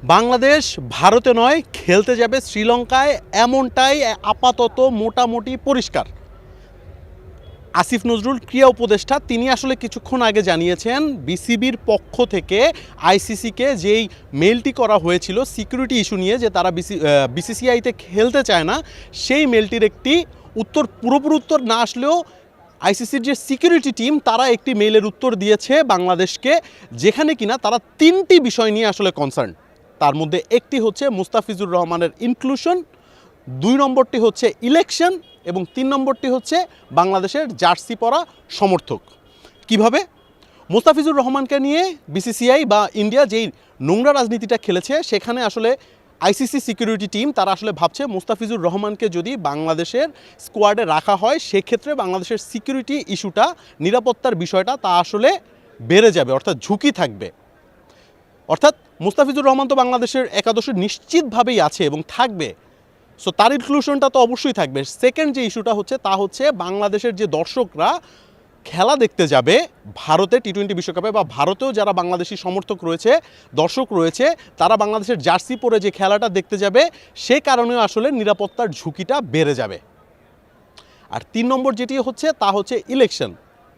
বাংলাদেশ ভারতে নয়, খেলতে যাবে শ্রীলঙ্কায়, এমনটাই আপাতত মোটামুটি পরিষ্কার। আসিফ নজরুল ক্রীড়া উপদেষ্টা তিনি আসলে কিছুক্ষণ আগে জানিয়েছেন বিসিবির পক্ষ থেকে আইসিসিকে যেই মেলটি করা হয়েছিল সিকিউরিটি ইস্যু নিয়ে, যে তারা বিসিসিআইতে খেলতে চায় না, সেই মেলটির একটি উত্তর, পুরোপুরি উত্তর না আসলেও আইসিসির যে সিকিউরিটি টিম তারা একটি মেইলের উত্তর দিয়েছে বাংলাদেশকে, যেখানে কিনা তারা তিনটি বিষয় নিয়ে আসলে কনসার্ন। তার মধ্যে একটি হচ্ছে মুস্তাফিজুর রহমানের ইনক্লুশন, 2 নম্বরটি হচ্ছে ইলেকশন এবং 3 নম্বরটি হচ্ছে বাংলাদেশের জার্সি পরা সমর্থক। কিভাবে মুস্তাফিজুর রহমানকে নিয়ে বিসিসিআই বা ইন্ডিয়া যেই নোংরা রাজনীতিটা খেলেছে, সেখানে আসলে আইসিসি সিকিউরিটি টিম তারা আসলে ভাবছে মুস্তাফিজুর রহমানকে যদি বাংলাদেশের স্কোয়াডে রাখা হয়, সেক্ষেত্রে বাংলাদেশের সিকিউরিটি ইস্যুটা, নিরাপত্তার বিষয়টা তা আসলে বেড়ে যাবে, অর্থাৎ ঝুঁকি থাকবে। অর্থাৎ মুস্তাফিজুর রহমান তো বাংলাদেশের একাদশে নিশ্চিতভাবেই আছে এবং থাকবে, সো তার ইনক্লুশনটা তো অবশ্যই থাকবে। সেকেন্ড যে ইস্যুটা হচ্ছে তা হচ্ছে বাংলাদেশের যে দর্শকরা খেলা দেখতে যাবে ভারতে টি-20 বিশ্বকাপে, বা ভারতেও যারা বাংলাদেশি সমর্থক রয়েছে, দর্শক রয়েছে, তারা বাংলাদেশের জার্সি পরে যে খেলাটা দেখতে যাবে, সে কারণেও আসলে নিরাপত্তার ঝুঁকিটা বেড়ে যাবে। আর 3 নম্বর যেটি হচ্ছে তা হচ্ছে ইলেকশন।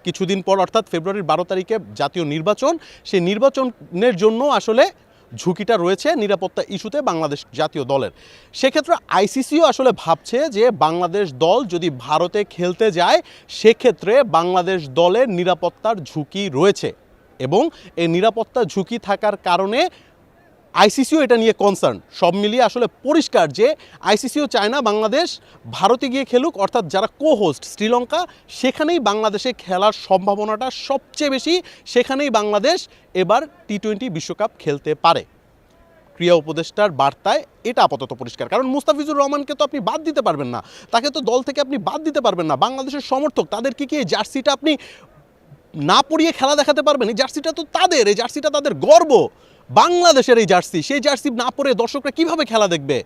কিছুদিন পর অর্থাৎ ফেব্রুয়ারির 12 তারিখে জাতীয় নির্বাচন, সেই নির্বাচনের জন্য আসলে ঝুঁকিটা রয়েছে নিরাপত্তা ইস্যুতে বাংলাদেশ জাতীয় দলের। সেক্ষেত্রে আইসিসিও আসলে ভাবছে যে বাংলাদেশ দল যদি ভারতে খেলতে যায়, সেক্ষেত্রে বাংলাদেশ দলের নিরাপত্তার ঝুঁকি রয়েছে, এবং এই নিরাপত্তা ঝুঁকি থাকার কারণে আইসিসিও এটা নিয়ে কনসার্ন। সব মিলিয়ে আসলে পরিষ্কার যে আইসিসিও চায় না বাংলাদেশ ভারতে গিয়ে খেলুক, অর্থাৎ যারা কো হোস্ট শ্রীলঙ্কা, সেখানেই বাংলাদেশে খেলার সম্ভাবনাটা সবচেয়ে বেশি, সেখানেই বাংলাদেশ এবার টি-20 বিশ্বকাপ খেলতে পারে। ক্রীড়া উপদেষ্টার বার্তায় এটা আপাতত পরিষ্কার। কারণ মুস্তাফিজুর রহমানকে তো আপনি বাদ দিতে পারবেন না, তাকে তো দল থেকে আপনি বাদ দিতে পারবেন না। বাংলাদেশের সমর্থক তাদের কি এই জার্সিটা আপনি না পরিয়ে খেলা দেখাতে পারবেন? এই জার্সিটা তো তাদের, এই জার্সিটা তাদের গর্ব, বাংলাদেশের এই জার্সি। সেই জার্সি না পরে দর্শকরা কিভাবে খেলা দেখবে?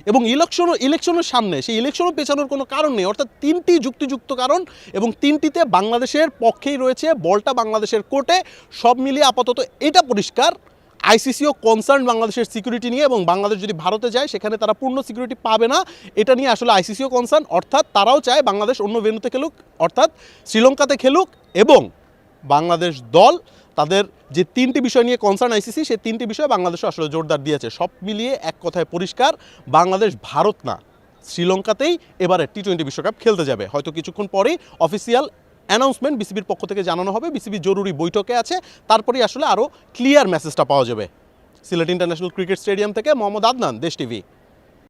এবং ইলেকশনের সামনে, সেই ইলেকশনও পেছানোর কোনো কারণ নেই। অর্থাৎ 3টি যুক্তিযুক্ত কারণ, এবং 3টিতে বাংলাদেশের পক্ষেই রয়েছে, বলটা বাংলাদেশের কোর্টে। সব মিলিয়ে আপাতত এটা পরিষ্কার আইসিসিও কনসার্ন বাংলাদেশের সিকিউরিটি নিয়ে, এবং বাংলাদেশ যদি ভারতে যায় সেখানে তারা পূর্ণ সিকিউরিটি পাবে না, এটা নিয়ে আসলে আইসিসিও কনসার্ন। অর্থাৎ তারাও চায় বাংলাদেশ অন্য ভেন্যুতে খেলুক, অর্থাৎ শ্রীলঙ্কাতে খেলুক, এবং বাংলাদেশ দল তাদের যে 3টি বিষয় নিয়ে কনসার্ন আইসিসি, সেই 3টি বিষয় বাংলাদেশও আসলে জোরদার দিয়েছে। সব মিলিয়ে এক কথায় পরিষ্কার, বাংলাদেশ ভারত না, শ্রীলঙ্কাতেই এবারে টি-20 বিশ্বকাপ খেলতে যাবে। হয়তো কিছুক্ষণ পরেই অফিসিয়াল অ্যানাউন্সমেন্ট বিসিবির পক্ষ থেকে জানানো হবে, বিসিবি জরুরি বৈঠকে আছে, তারপরেই আসলে আরও ক্লিয়ার মেসেজটা পাওয়া যাবে। সিলেট ইন্টারন্যাশনাল ক্রিকেট স্টেডিয়াম থেকে মোহাম্মদ আদনান, দেশ টিভি।